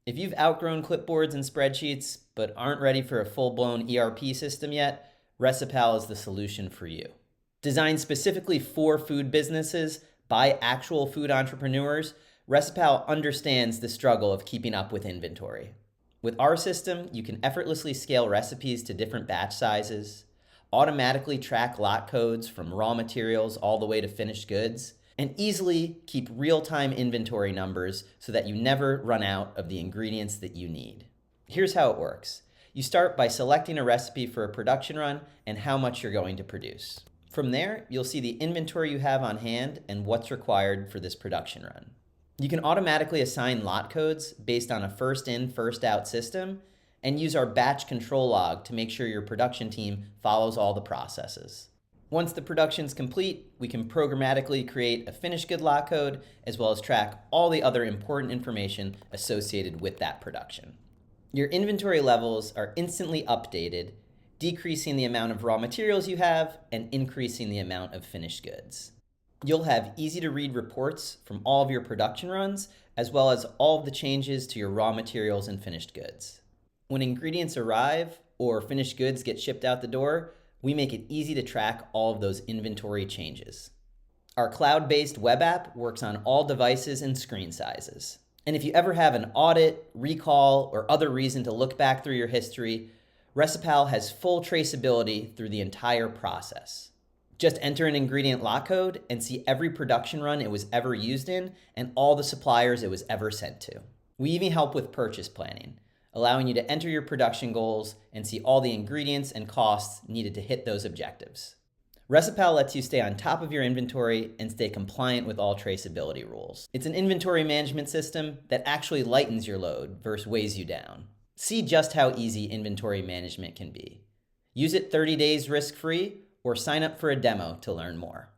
If you've outgrown clipboards and spreadsheets but aren't ready for a full-blown ERP system yet, ReciPal is the solution for you. Designed specifically for food businesses by actual food entrepreneurs, ReciPal understands the struggle of keeping up with inventory. With our system, you can effortlessly scale recipes to different batch sizes, automatically track lot codes from raw materials all the way to finished goods, and easily keep real-time inventory numbers so that you never run out of the ingredients that you need. Here's how it works. You start by selecting a recipe for a production run and how much you're going to produce. From there, you'll see the inventory you have on hand and what's required for this production run. You can automatically assign lot codes based on a first in, first out system and use our batch control log to make sure your production team follows all the processes. Once the production's complete, we can programmatically create a finished good lot code as well as track all the other important information associated with that production. Your inventory levels are instantly updated, decreasing the amount of raw materials you have and increasing the amount of finished goods. You'll have easy-to-read reports from all of your production runs, as well as all of the changes to your raw materials and finished goods. When ingredients arrive or finished goods get shipped out the door, we make it easy to track all of those inventory changes. Our cloud-based web app works on all devices and screen sizes. And if you ever have an audit, recall, or other reason to look back through your history, ReciPal has full traceability through the entire process. Just enter an ingredient lot code and see every production run it was ever used in and all the suppliers it was ever sent to. We even help with purchase planning, allowing you to enter your production goals and see all the ingredients and costs needed to hit those objectives. ReciPal lets you stay on top of your inventory and stay compliant with all traceability rules. It's an inventory management system that actually lightens your load versus weighs you down. See just how easy inventory management can be. Use it 30 days risk-free or sign up for a demo to learn more.